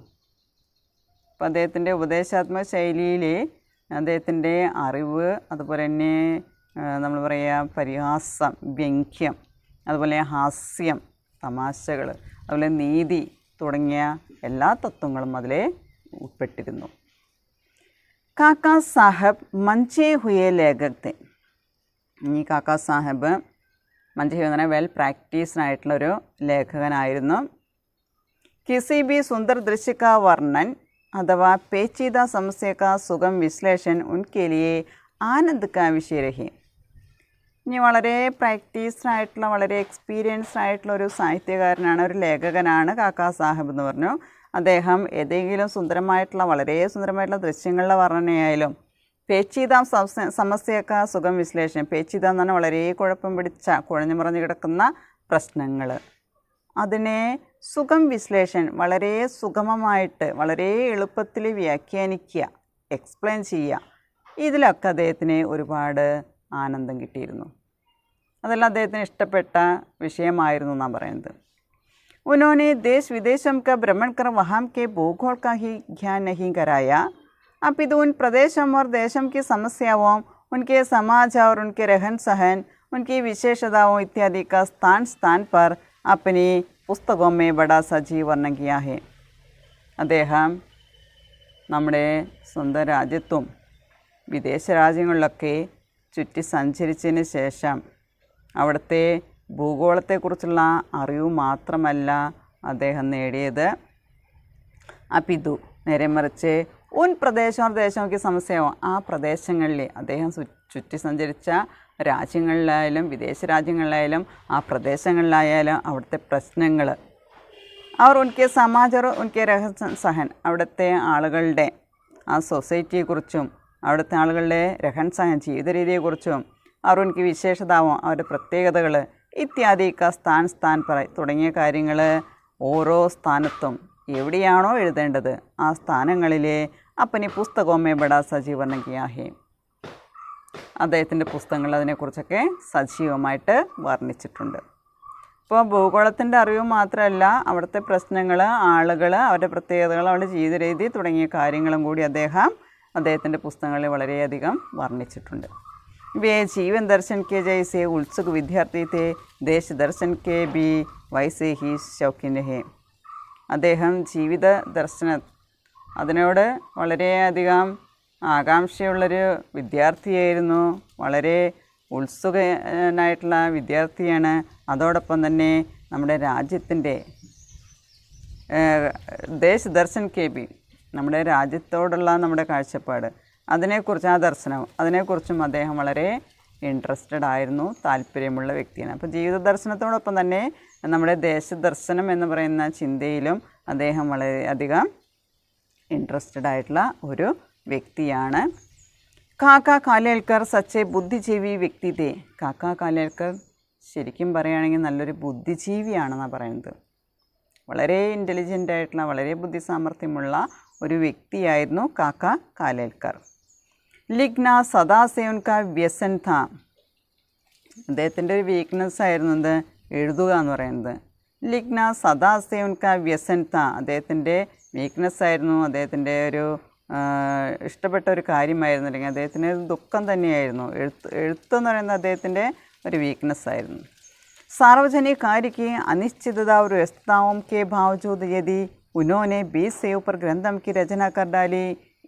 അപ്പോൾ അദ്ദേഹത്തിൻ്റെ ഉപദേശാത്മക ശൈലിയിൽ അദ്ദേഹത്തിൻ്റെ അറിവ്, അതുപോലെ തന്നെ നമ്മൾ പറയുക പരിഹാസം, വ്യംഗ്യം, അതുപോലെ ഹാസ്യം, തമാശകൾ, അതുപോലെ നീതി തുടങ്ങിയ എല്ലാ തത്വങ്ങളും അതിൽ ഉൾപ്പെട്ടിരുന്നു. കാക്കാ സാഹബ് മഞ്ചേ ഹുയെ ലേഖക് തെ. ഈ കാക്കാ സാഹബ് മഞ്ചേ ഹുയ എന്ന് പറഞ്ഞാൽ വെൽ പ്രാക്ടീസ്ഡായിട്ടുള്ളൊരു ലേഖകനായിരുന്നു. കിസി ബി സുന്ദർ ദൃശ്യ കാ വർണ്ണൻ അഥവാ പേച്ചീദ സമസ്യ കാ സുഗം വിശ്ലേഷൺ ഉൻകെ ലിയെ ആനന്ദ് കാ വിഷയ രഹി. ഇനി വളരെ പ്രാക്ടീസ്ഡായിട്ടുള്ള വളരെ എക്സ്പീരിയൻസ്ഡ് ആയിട്ടുള്ള ഒരു സാഹിത്യകാരനാണ്, ഒരു ലേഖകനാണ് കാക്കാ സാഹബ് എന്ന് പറഞ്ഞു. അദ്ദേഹം ഏതെങ്കിലും വളരെ സുന്ദരമായിട്ടുള്ള ദൃശ്യങ്ങളുടെ വർണ്ണനയായാലും പേച്ചീത സമസ്യയൊക്കെ സുഖം വിശ്ലേഷണം. പേച്ചീത എന്ന് പറഞ്ഞാൽ വളരെ കുഴപ്പം പിടിച്ച കുഴഞ്ഞു മറിഞ്ഞു കിടക്കുന്ന പ്രശ്നങ്ങൾ, അതിനെ സുഖം വിശ്ലേഷൺ വളരെ സുഗമമായിട്ട് വളരെ എളുപ്പത്തിൽ വ്യാഖ്യാനിക്കുക, എക്സ്പ്ലെയിൻ ചെയ്യുക. ഇതിലൊക്കെ അദ്ദേഹത്തിന് ഒരുപാട് ആനന്ദം കിട്ടിയിരുന്നു. അതെല്ലാം അദ്ദേഹത്തിന് ഇഷ്ടപ്പെട്ട വിഷയമായിരുന്നു എന്നാണ് പറയുന്നത്. उन्होंने देश विदेशों का भ्रमण कर वहाँ के भूगोल का ही ज्ञान नहीं कराया, अपितु उन प्रदेशों और देशों की समस्याओं, उनके समाज और उनके रहन सहन, उनकी विशेषताओं इत्यादि का स्थान स्थान पर अपनी पुस्तकों में बड़ा सजीव वर्णन किया है. അദ്ദേഹം നമ്മുടെ സ്വന്തം രാജ്യത്തും വിദേശ രാജ്യങ്ങളിലൊക്കെ ചുറ്റി സഞ്ചരിച്ചതിന് ശേഷം അവിടുത്തെ ഭൂഗോളത്തെക്കുറിച്ചുള്ള അറിവ് മാത്രമല്ല അദ്ദേഹം നേടിയത്, അപിതു നേരെ മറിച്ച് ഉൻ പ്രദേശവും ദേശമൊക്കെ സമസ്യയാവും, ആ പ്രദേശങ്ങളിൽ അദ്ദേഹം ചുറ്റി സഞ്ചരിച്ച രാജ്യങ്ങളിലായാലും വിദേശ രാജ്യങ്ങളിലായാലും ആ പ്രദേശങ്ങളിലായാലും അവിടുത്തെ പ്രശ്നങ്ങൾ, അവർ ഉൻകെ സമാജർ ഉൻകെ രഹസ്യ സഹൻ, അവിടുത്തെ ആളുകളുടെ ആ സൊസൈറ്റിയെക്കുറിച്ചും അവിടുത്തെ ആളുകളുടെ രഹൻ സഹൻ ജീവിത രീതിയെക്കുറിച്ചും അവർ ഉൻക്ക് വിശേഷതാവും അവരുടെ പ്രത്യേകതകൾ ഇത്യാദി സ്ഥാൻ സ്ഥാൻ തുടങ്ങിയ കാര്യങ്ങൾ ഓരോ സ്ഥാനത്തും എവിടെയാണോ എഴുതേണ്ടത് ആ സ്ഥാനങ്ങളിലെ അപ്പനി പുസ്തകമേ ബഡാ സജീവനം കിയാ ഹേ, അദ്ദേഹത്തിൻ്റെ പുസ്തകങ്ങൾ അതിനെക്കുറിച്ചൊക്കെ സജീവമായിട്ട് വർണ്ണിച്ചിട്ടുണ്ട്. ഇപ്പോൾ ഭൂഗോളത്തിൻ്റെ അറിവ് മാത്രമല്ല അവിടുത്തെ പ്രശ്നങ്ങൾ, ആളുകൾ, അവരുടെ പ്രത്യേകതകൾ, അവരുടെ ജീവിത രീതി തുടങ്ങിയ കാര്യങ്ങളും കൂടി അദ്ദേഹത്തിൻ്റെ പുസ്തകങ്ങളിൽ വളരെയധികം വർണ്ണിച്ചിട്ടുണ്ട്. वे जीवन दर्शन के जैसे उत्सुक विद्यार्थी थे, देश दर्शन के भी वैसे ही शौकीन है. അദ്ദേഹം ജീവിത ദർശനം അതിനോട് വളരെയധികം ആകാംക്ഷയുള്ളൊരു വിദ്യാർത്ഥിയായിരുന്നു, വളരെ ഉത്സുകനായിട്ടുള്ള വിദ്യാർത്ഥിയാണ്. അതോടൊപ്പം തന്നെ നമ്മുടെ രാജ്യത്തിൻ്റെ ദേശ് ദർശൻ കെ ബി, നമ്മുടെ രാജ്യത്തോടുള്ള നമ്മുടെ കാഴ്ചപ്പാട്, അതിനെക്കുറിച്ച് ആ ദർശനം അതിനെക്കുറിച്ചും അദ്ദേഹം വളരെ ഇൻട്രസ്റ്റഡ് ആയിരുന്നു, താല്പര്യമുള്ള വ്യക്തിയാണ്. അപ്പോൾ ജീവിത ദർശനത്തോടൊപ്പം തന്നെ നമ്മുടെ ദേശദർശനം എന്ന് പറയുന്ന ചിന്തയിലും അദ്ദേഹം വളരെയധികം ഇൻട്രസ്റ്റഡ് ആയിട്ടുള്ള ഒരു വ്യക്തിയാണ്. കാക്ക കാലേൽക്കർ സച്ചെ ബുദ്ധിജീവി വ്യക്തിത്തെ, കാക്ക കാലേൽക്കർ ശരിക്കും പറയുകയാണെങ്കിൽ നല്ലൊരു ബുദ്ധിജീവിയാണെന്നാണ് പറയുന്നത്. വളരെ ഇൻ്റലിജൻ്റ് ആയിട്ടുള്ള വളരെ ബുദ്ധിസാമർഥ്യമുള്ള ഒരു വ്യക്തിയായിരുന്നു കാക്ക കാലേൽക്കർ. ലിഗ്ന സദാസേ ഉൻക വ്യസൻ ഥാ, അദ്ദേഹത്തിൻ്റെ ഒരു വീക്ക്നെസ് ആയിരുന്നത് എഴുതുക എന്ന് പറയുന്നത്. ലിഗ്ന സദാസേ ഉൻക വ്യസൻ ഥാ, അദ്ദേഹത്തിൻ്റെ വീക്ക്നെസ് ആയിരുന്നു, അദ്ദേഹത്തിൻ്റെ ഒരു ഇഷ്ടപ്പെട്ട ഒരു കാര്യമായിരുന്നു, അല്ലെങ്കിൽ അദ്ദേഹത്തിന് ദുഃഖം തന്നെയായിരുന്നു. എഴുത്തെന്ന് പറയുന്നത് അദ്ദേഹത്തിൻ്റെ ഒരു വീക്ക്നെസ് ആയിരുന്നു. सार्वजनिक कार्य की अनिश्चितता और व्यस्तताओं के बावजूद यदि उन्होंने 20 से ऊपर ग्रंथों की रचना कर डाली,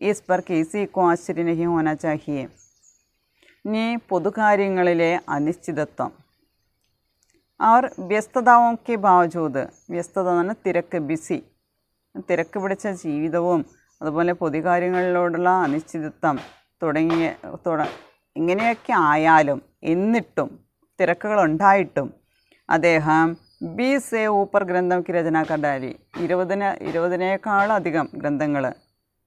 इस पर किसी को आश्चर्य नहीं होना चाहिए. ഇനി പൊതുകാര്യങ്ങളിലെ അനിശ്ചിതത്വം, അവർ വ്യസ്തതാവും കെ ബാവജൂദ്, വ്യസ്തത എന്ന് പറഞ്ഞാൽ തിരക്ക്, ബിസി, തിരക്ക് പിടിച്ച ജീവിതവും അതുപോലെ പൊതുകാര്യങ്ങളിലോടുള്ള അനിശ്ചിതത്വം ഇങ്ങനെയൊക്കെ ആയാലും എന്നിട്ടും തിരക്കുകളുണ്ടായിട്ടും അദ്ദേഹം 20 से ऊपर ഗ്രന്ഥം की रचना कर डाली, 20-നേക്കാളധികം ഗ്രന്ഥങ്ങൾ,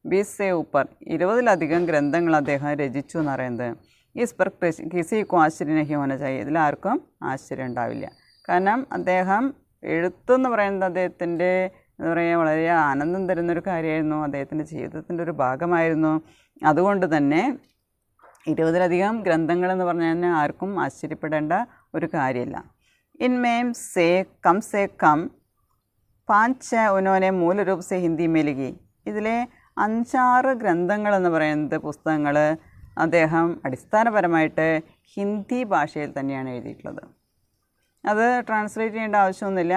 20 से ऊपर 20-ലധികം ഗ്രന്ഥങ്ങൾ അദ്ദേഹം രചിച്ചു എന്ന് പറയുന്നത്. ഇസ് പർ കിസി കോ ആശ്ചര്യ നഹി ഹോന ചാഹിയെ, ഇതിലാർക്കും ആശ്ചര്യം ഉണ്ടാവില്ല. കാരണം അദ്ദേഹം എഴുത്തെന്ന് പറയുന്നത് അദ്ദേഹത്തിൻ്റെ എന്താ പറയുക വളരെ ആനന്ദം തരുന്നൊരു കാര്യമായിരുന്നു, അദ്ദേഹത്തിൻ്റെ ജീവിതത്തിൻ്റെ ഒരു ഭാഗമായിരുന്നു. അതുകൊണ്ട് തന്നെ 20-ലധികം ഗ്രന്ഥങ്ങളെന്ന് പറഞ്ഞാൽ ആർക്കും ആശ്ചര്യപ്പെടേണ്ട ഒരു കാര്യമില്ല. इनमें से कम 5 उन्होंने मूल रूप से हिंदी में लिखी. ഇതിലെ 5-6 ഗ്രന്ഥങ്ങളെന്ന് പറയുന്നത് പുസ്തകങ്ങൾ അദ്ദേഹം അടിസ്ഥാനപരമായിട്ട് ഹിന്ദി ഭാഷയിൽ തന്നെയാണ് എഴുതിയിട്ടുള്ളത്. അത് ട്രാൻസ്ലേറ്റ് ചെയ്യേണ്ട ആവശ്യമൊന്നുമില്ല.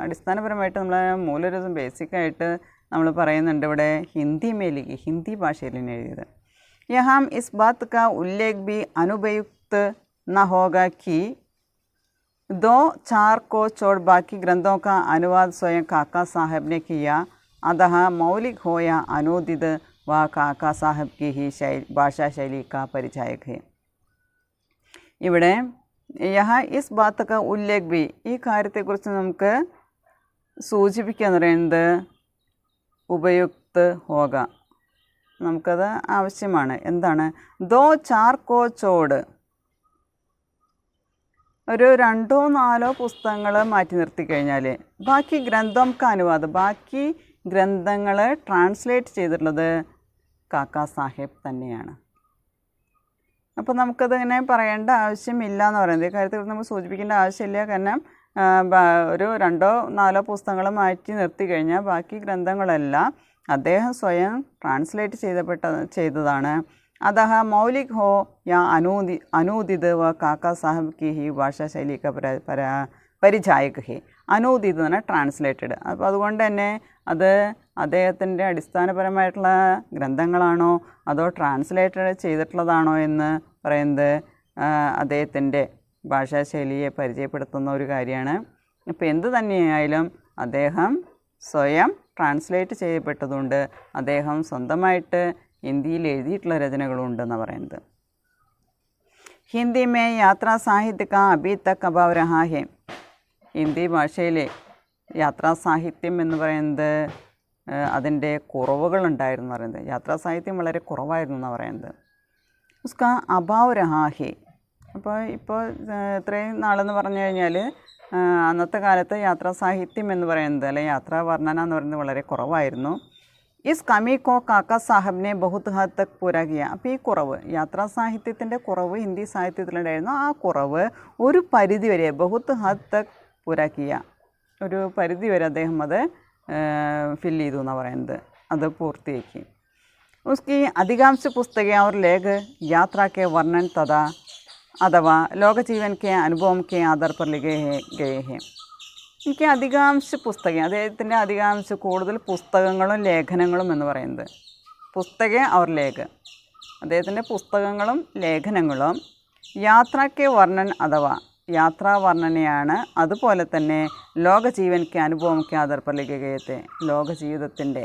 അടിസ്ഥാനപരമായിട്ട് നമ്മൾ മൂലരൂപം ബേസിക്കായിട്ട് നമ്മൾ പറയുന്നുണ്ട് ഇവിടെ ഹിന്ദി മേലിക്ക്, ഹിന്ദി ഭാഷയിൽ തന്നെ എഴുതിയത്. यहाँ इस बात का उल्लेख भी अनुपयुक्त न होगा कि 2-4 को छोड़ बाकी ग्रंथों का अनुवाद स्वयं काका साहब ने किया, अतः मौलिक हो या अनुदित वह काका साहब की ही भाषा शैली का परिचायक है. ഇവിടെ यहाँ इस बात का उल्लेख भी, ഈ കാര്യത്തെക്കുറിച്ച് നമുക്ക് സൂചിപ്പിക്കുക എന്ന് പറയുന്നത് ഉപയുക്ത് ഹോക, നമുക്കത് ആവശ്യമാണ്. എന്താണ്? ദോ ചാർ കോ ചോട്, ഒരു 2-4 പുസ്തകങ്ങൾ മാറ്റി നിർത്തി കഴിഞ്ഞാൽ ബാക്കി ഗ്രന്ഥം അനുവാദം, ബാക്കി ഗ്രന്ഥങ്ങൾ ട്രാൻസ്ലേറ്റ് ചെയ്തിട്ടുള്ളത് കാക്കാ സാഹേബ് തന്നെയാണ്. അപ്പോൾ നമുക്കതിങ്ങനെ പറയേണ്ട ആവശ്യമില്ല എന്ന് പറയുന്നത്, ഈ കാര്യത്തിൽ നമ്മൾ സൂചിപ്പിക്കേണ്ട ആവശ്യമില്ല. കാരണം ഒരു 2-4 പുസ്തകങ്ങൾ മാറ്റി നിർത്തി കഴിഞ്ഞാൽ ബാക്കി ഗ്രന്ഥങ്ങളെല്ലാം അദ്ദേഹം സ്വയം ട്രാൻസ്ലേറ്റ് ചെയ്തതാണ്. अतः मौलिक हो या अनूदित व काका साहब की ही ഭാഷാ ശൈലി പരിചായക് ഹേ. അനൂദിത് എന്ന് പറഞ്ഞാൽ ട്രാൻസ്ലേറ്റഡ്. അപ്പോൾ അതുകൊണ്ട് തന്നെ അത് അദ്ദേഹത്തിൻ്റെ അടിസ്ഥാനപരമായിട്ടുള്ള ഗ്രന്ഥങ്ങളാണോ അതോ ട്രാൻസ്ലേറ്റഡ് ചെയ്തിട്ടുള്ളതാണോ എന്ന് പറയുന്നത് അദ്ദേഹത്തിൻ്റെ ഭാഷാശൈലിയെ പരിചയപ്പെടുത്തുന്ന ഒരു കാര്യമാണ്. ഇപ്പോൾ എന്ത് തന്നെയായാലും അദ്ദേഹം സ്വയം ട്രാൻസ്ലേറ്റ് ചെയ്യപ്പെട്ടതുകൊണ്ട് അദ്ദേഹം സ്വന്തമായിട്ട് ഹിന്ദിയിൽ എഴുതിയിട്ടുള്ള രചനകളുണ്ടെന്നാണ് പറയുന്നത്. ഹിന്ദി മേ യാത്രാ സാഹിത്യ കാ അഭി തക് അഭാവ് രഹാ ഹെ. ഹിന്ദി ഭാഷയിലെ യാത്രാ സാഹിത്യം എന്ന് പറയുന്നത് അതിൻ്റെ കുറവുകളുണ്ടായിരുന്നു പറയുന്നത്. യാത്രാ സാഹിത്യം വളരെ കുറവായിരുന്നു എന്നാണ് പറയുന്നത്. ഉസ്കാ അഭാവ് രഹാ ഹെ. ഇപ്പോൾ ഇത്രയും നാളെന്ന് പറഞ്ഞു കഴിഞ്ഞാൽ അന്നത്തെ കാലത്ത് യാത്രാ സാഹിത്യം എന്ന് പറയുന്നത് അല്ലെങ്കിൽ യാത്രാ വർണ്ണന എന്ന് പറയുന്നത് വളരെ കുറവായിരുന്നു. Is കമി co കാക്കാ സാഹബിനെ ബഹുത് Hadd Tak പൂരാ Kia. അപ്പോൾ ഈ കുറവ്, യാത്രാ സാഹിത്യത്തിൻ്റെ കുറവ് ഹിന്ദി സാഹിത്യത്തിലുണ്ടായിരുന്നു. ആ കുറവ് ഒരു പരിധി വരെ ബഹുത് ഹദ് തക് പൂരാ കിയ, ഒരു പരിധി വരെ അദ്ദേഹം അത് ഫില്ല് ചെയ്തു എന്നാണ് പറയുന്നത്, അത് പൂർത്തിയാക്കി. ഉസ്കി അധികാംശ പുസ്തക और लेख यात्रा के वर्णन तथा अथवा लोकजीवन के अनुभव के आधार पर लिखे गए हैं. എനിക്ക് അധികാംശ പുസ്തകം, അദ്ദേഹത്തിൻ്റെ അധികാംശ കൂടുതൽ പുസ്തകങ്ങളും ലേഖനങ്ങളും എന്ന് പറയുന്നത് പുസ്തക അവർ ലേഖ, അദ്ദേഹത്തിൻ്റെ പുസ്തകങ്ങളും ലേഖനങ്ങളും യാത്രയ്ക്ക് വർണ്ണൻ അഥവാ യാത്രാ വർണ്ണനയാണ്. അതുപോലെ തന്നെ ലോകജീവൻക്ക് അനുഭവംക്ക് ആധാരപ്പെട്ടിരിക്കത്തെ, ലോകജീവിതത്തിൻ്റെ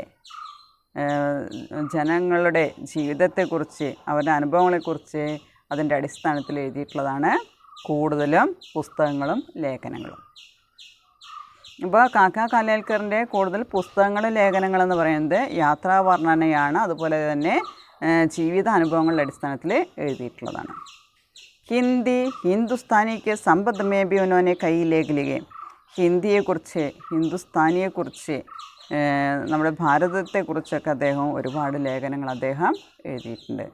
ജനങ്ങളുടെ ജീവിതത്തെക്കുറിച്ച് അവരുടെ അനുഭവങ്ങളെക്കുറിച്ച് അതിൻ്റെ അടിസ്ഥാനത്തിൽ എഴുതിയിട്ടുള്ളതാണ് കൂടുതലും പുസ്തകങ്ങളും ലേഖനങ്ങളും. ഇപ്പോൾ കാക്കാ കാലേൽക്കറിൻ്റെ കൂടുതൽ പുസ്തകങ്ങളും ലേഖനങ്ങളെന്ന് പറയുന്നത് യാത്രാ വർണ്ണനയാണ്. അതുപോലെ തന്നെ ജീവിത അനുഭവങ്ങളുടെ അടിസ്ഥാനത്തിൽ എഴുതിയിട്ടുള്ളതാണ്. ഹിന്ദി ഹിന്ദുസ്ഥാനിക്ക് സമ്പദ് മേ ബി ഉन्होंने कई लेख लिखे. ഹിന്ദിയെക്കുറിച്ച്, ഹിന്ദുസ്ഥാനിയെക്കുറിച്ച്, നമ്മുടെ ഭാരതത്തെക്കുറിച്ചൊക്കെ അദ്ദേഹം ഒരുപാട് ലേഖനങ്ങൾ അദ്ദേഹം എഴുതിയിട്ടുണ്ട്.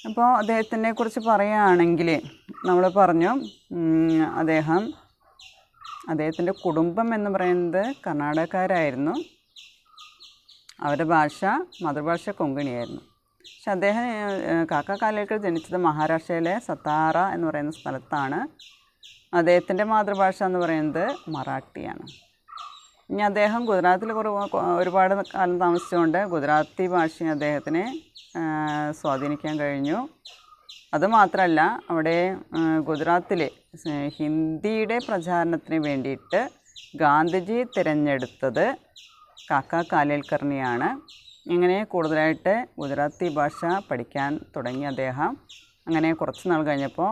അപ്പോൾ അദ്ദേഹത്തിനെ കുറിച്ച് പറയുകയാണെങ്കിൽ നമ്മൾ പറഞ്ഞു, അദ്ദേഹത്തിൻ്റെ കുടുംബം എന്ന് പറയുന്നത് കർണാടകക്കാരായിരുന്നു. അവരുടെ മാതൃഭാഷ കൊങ്കണിയായിരുന്നു. പക്ഷെ അദ്ദേഹം കാക്കാ കാലേൽക്കർ ജനിച്ചത് മഹാരാഷ്ട്രയിലെ സത്താറ എന്ന് പറയുന്ന സ്ഥലത്താണ്. അദ്ദേഹത്തിൻ്റെ മാതൃഭാഷ എന്ന് പറയുന്നത് മറാഠിയാണ്. ഇനി അദ്ദേഹം ഗുജറാത്തിൽ ഒരുപാട് കാലം താമസിച്ചുകൊണ്ട് ഗുജറാത്തി ഭാഷയെ അദ്ദേഹത്തിന് സ്വാധീനിക്കാൻ കഴിഞ്ഞു. അതുമാത്രമല്ല, അവിടെ ഗുജറാത്തിൽ ഹിന്ദിയുടെ പ്രചാരണത്തിന് വേണ്ടിയിട്ട് ഗാന്ധിജി തിരഞ്ഞെടുത്തത് കാക്കാ കാലേൽക്കറിനെയാണ്. ഇങ്ങനെ കൂടുതലായിട്ട് ഗുജറാത്തി ഭാഷ പഠിക്കാൻ തുടങ്ങി അദ്ദേഹം. അങ്ങനെ കുറച്ച് നാൾ കഴിഞ്ഞപ്പോൾ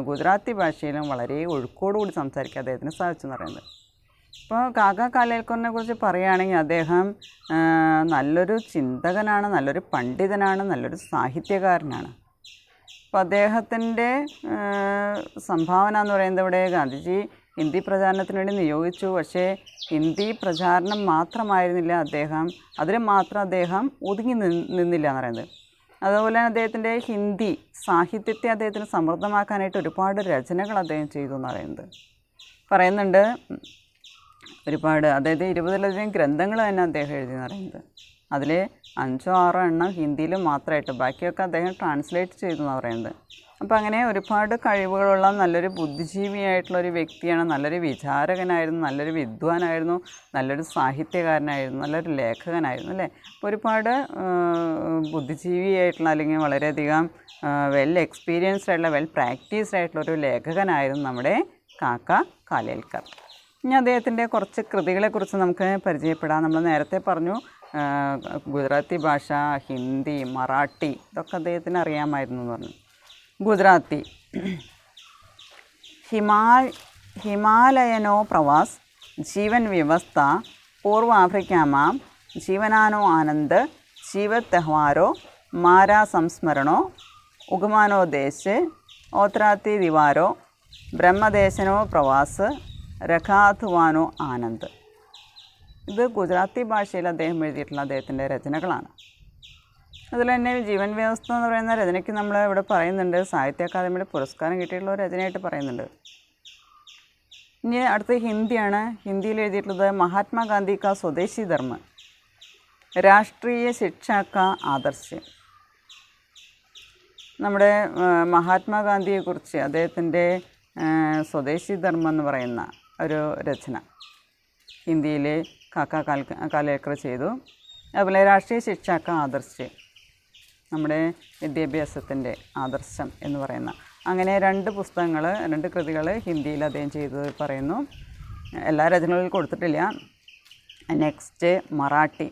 ഗുജറാത്തി ഭാഷയിലും വളരെ ഒഴുക്കോടുകൂടി സംസാരിക്കാൻ അദ്ദേഹത്തിന് സാധിച്ചെന്ന് പറയുന്നത്. ഇപ്പോൾ കാക്കാ കാലേൽക്കറിനെ കുറിച്ച് പറയുകയാണെങ്കിൽ അദ്ദേഹം നല്ലൊരു ചിന്തകനാണ്, നല്ലൊരു പണ്ഡിതനാണ്, നല്ലൊരു സാഹിത്യകാരനാണ്. അപ്പോൾ അദ്ദേഹത്തിൻ്റെ സംഭാവന എന്ന് പറയുന്നത് ഇവിടെ ഗാന്ധിജി ഹിന്ദി പ്രചാരണത്തിന് വേണ്ടി നിയോഗിച്ചു. പക്ഷേ ഹിന്ദി പ്രചാരണം മാത്രമായിരുന്നില്ല അതിൽ മാത്രം അദ്ദേഹം ഒതുങ്ങി നിന്നില്ല എന്ന് പറയുന്നത്. അതുപോലെ തന്നെ അദ്ദേഹത്തിൻ്റെ ഹിന്ദി സാഹിത്യത്തെ അദ്ദേഹത്തിന് സമൃദ്ധമാക്കാനായിട്ട് ഒരുപാട് രചനകൾ അദ്ദേഹം ചെയ്തു എന്ന് പറയുന്നുണ്ട്. ഒരുപാട്, അതായത് 20ലധികം ഗ്രന്ഥങ്ങൾ തന്നെ അദ്ദേഹം എഴുതിയെന്ന് പറയുന്നത്. അതിൽ 5-6 എണ്ണം ഹിന്ദിയിൽ മാത്രമായിട്ട്, ബാക്കിയൊക്കെ അദ്ദേഹം ട്രാൻസ്ലേറ്റ് ചെയ്തു എന്നാണ് പറയുന്നത്. അപ്പോൾ അങ്ങനെ ഒരുപാട് കഴിവുകളുള്ള നല്ലൊരു ബുദ്ധിജീവിയായിട്ടുള്ളൊരു വ്യക്തിയാണ്. നല്ലൊരു വിചാരകനായിരുന്നു, നല്ലൊരു വിദ്വാനായിരുന്നു, നല്ലൊരു സാഹിത്യകാരനായിരുന്നു, നല്ലൊരു ലേഖകനായിരുന്നു അല്ലേ. അപ്പോൾ ഒരുപാട് ബുദ്ധിജീവിയായിട്ടുള്ള അല്ലെങ്കിൽ വളരെയധികം വെൽ എക്സ്പീരിയൻസ്ഡ് ആയിട്ടുള്ള വെൽ പ്രാക്ടീസ്ഡ് ആയിട്ടുള്ളൊരു ലേഖകനായിരുന്നു നമ്മുടെ കാക്കാ കാലേൽക്കർ. ഇനി അദ്ദേഹത്തിൻ്റെ കുറച്ച് കൃതികളെക്കുറിച്ച് നമുക്ക് പരിചയപ്പെടാം. നമ്മൾ നേരത്തെ പറഞ്ഞു ഗുജറാത്തി ഭാഷ, ഹിന്ദി, മറാഠി ഇതൊക്കെ അദ്ദേഹത്തിന് അറിയാമായിരുന്നു എന്ന് പറഞ്ഞു. गुजराती हिमालयनो प्रवास जीवन व्यवस्था पूर्व अफ्रीका में जीवनानो आनंद जीवत त्यौहारो मारा संस्मरणो उगमानो देशे ओत्राती दिवारो ബ്രഹ്മദേശനോ പ്രവാസ് രഖാധുവാനോ ആനന്ദ്. ഇത് ഗുജറാത്തി ഭാഷയിൽ അദ്ദേഹം എഴുതിയിട്ടുള്ള അദ്ദേഹത്തിൻ്റെ രചനകളാണ്. അതിൽ തന്നെ ജീവൻ വ്യവസ്ഥ എന്ന് പറയുന്ന രചനയ്ക്ക് നമ്മൾ ഇവിടെ പറയുന്നുണ്ട്, സാഹിത്യ അക്കാദമിയുടെ പുരസ്കാരം കിട്ടിയിട്ടുള്ള ഒരു രചനയായിട്ട് പറയുന്നുണ്ട്. ഇനി അടുത്ത ഹിന്ദിയാണ്. ഹിന്ദിയിൽ എഴുതിയിട്ടുള്ളത് മഹാത്മാഗാന്ധി കാ സ്വദേശി ധർമ്മ രാഷ്ട്രീയ ശിക്ഷാ കാ ആദർശ്. നമ്മുടെ മഹാത്മാഗാന്ധിയെക്കുറിച്ച് അദ്ദേഹത്തിൻ്റെ സ്വദേശി ധർമ്മം എന്ന് പറയുന്ന ഒരു രചന ഹിന്ദിയിൽ കാക്ക കാലേക്കർ ചെയ്തു. അതുപോലെ രാഷ്ട്രീയ ശിക്ഷാക്ക ആദർശ്, നമ്മുടെ വിദ്യാഭ്യാസത്തിൻ്റെ ആദർശം എന്ന് പറയുന്ന, അങ്ങനെ രണ്ട് കൃതികൾ ഹിന്ദിയിൽ അദ്ദേഹം ചെയ്തത് പറയുന്നു. എല്ലാ രചനകളിൽ കൊടുത്തിട്ടില്ല. നെക്സ്റ്റ് മറാഠി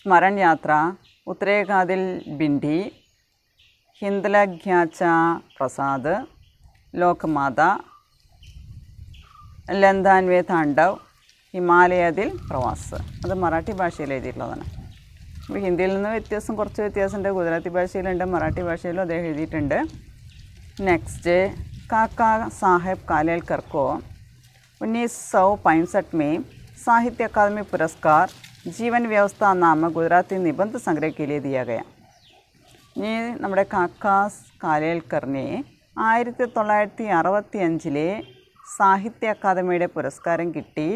സ്മരൺ യാത്ര, ഉത്തരേഖാദിൽ ബിൻഡി, ഹിന്ദലഘ്യാച്ച പ്രസാദ്, ലോക്മാത, ലന്ധാൻവേ താണ്ഡവ്, ഹിമാലയതിൽ പ്രവാസ്. അത് മറാഠി ഭാഷയിൽ എഴുതിയിട്ടുള്ളതാണ്. അപ്പോൾ ഹിന്ദിയിൽ നിന്ന് കുറച്ച് വ്യത്യാസമുണ്ട്. ഗുജറാത്തി ഭാഷയിലുണ്ട്, മറാഠി ഭാഷയിലും അദ്ദേഹം എഴുതിയിട്ടുണ്ട്. നെക്സ്റ്റ് കാക്ക സാഹേബ് കാലേൽക്കർ को 1965 में साहित्य अकादमी पुरस्कार जीवन व्यवस्था नाम गुजराती निबंध संग्रह के लिए दिया गया. ഇനി നമ്മുടെ കാക്കാസ് കാലേൽക്കറിനെ 1965 സാഹിത്യ അക്കാദമിയുടെ പുരസ്കാരം കിട്ടി.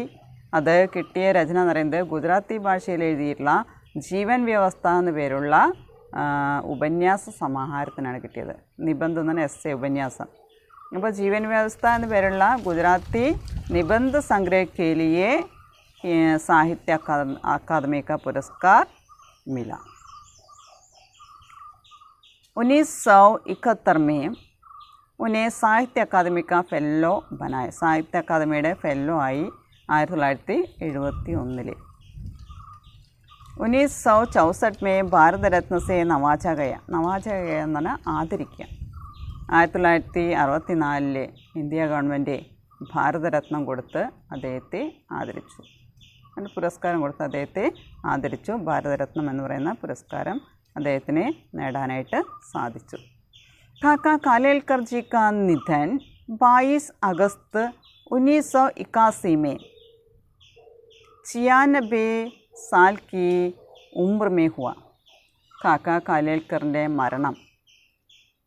അത് കിട്ടിയ രചന എന്ന് പറയുന്നത് ഗുജറാത്തി ഭാഷയിൽ എഴുതിയിട്ടുള്ള ജീവൻ വ്യവസ്ഥ എന്ന പേരുള്ള ഉപന്യാസ സമാഹാരത്തിനാണ് കിട്ടിയത്. നിബന്ധ എന്നാണ് എസ്സേ ഉപന്യാസം. അപ്പോൾ ജീവൻ വ്യവസ്ഥ എന്ന പേരുള്ള ഗുജറാത്തി നിബന്ധ സംഗ്രഹ ലിയെ സാഹിത്യ अकादमी का पुरस्कार मिला. 1971 में उन्हें साहित्य अकादमी का फेलो बनाया. സാഹിത്യ അക്കാദമിയുടെ ഫെല്ലോ ആയി 1971. 1964 में भारत रत्न से नवाजा गया എന്ന് പറഞ്ഞാൽ ആദരിക്കുക. 1964 ഇന്ത്യ ഗവൺമെൻറ് ഭാരതരത്നം കൊടുത്ത് അദ്ദേഹത്തെ ആദരിച്ചു. അതിന് പുരസ്കാരം കൊടുത്ത് അദ്ദേഹത്തെ ആദരിച്ചു. ഭാരതരത്നം എന്ന് പറയുന്ന പുരസ്കാരം അദ്ദേഹത്തിന് നേടാനായിട്ട് സാധിച്ചു. കാക്ക കാലേൽക്കർ ജി കാ നിധൻ 22 अगस्त 1981 में 96 साल की उम्र में हुआ. കാക്ക കാലേൽക്കറിൻ്റെ മരണം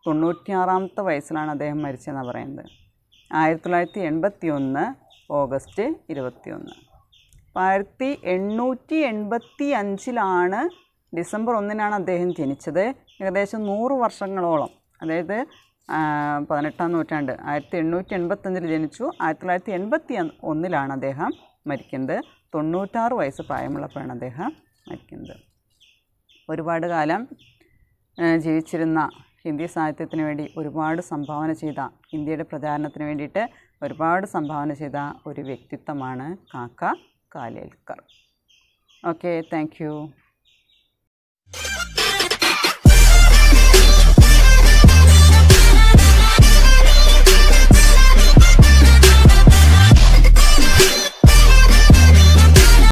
96ാമത്തെ വയസ്സിലാണ് അദ്ദേഹം മരിച്ചതെന്ന് പറയുന്നത്. 1981 ഓഗസ്റ്റ് 21. 1885 ഡിസംബർ 1 അദ്ദേഹം ജനിച്ചത്. ഏകദേശം 100 വർഷങ്ങളോളം, അതായത് 18ാം നൂറ്റാണ്ട് 1885 ജനിച്ചു. 1981 അദ്ദേഹം മരിക്കുന്നത്. 96 വയസ്സ് പ്രായമുള്ളപ്പോഴാണ് അദ്ദേഹം മരിക്കുന്നത്. ഒരുപാട് കാലം ജീവിച്ചിരുന്ന, ഹിന്ദി സാഹിത്യത്തിന് വേണ്ടി ഒരുപാട് സംഭാവന ചെയ്ത, ഹിന്ദിയുടെ പ്രചാരണത്തിന് വേണ്ടിയിട്ട് ഒരുപാട് സംഭാവന ചെയ്ത ഒരു വ്യക്തിത്വമാണ് കാക്ക കാലേൽക്കർ. Okay, thank you.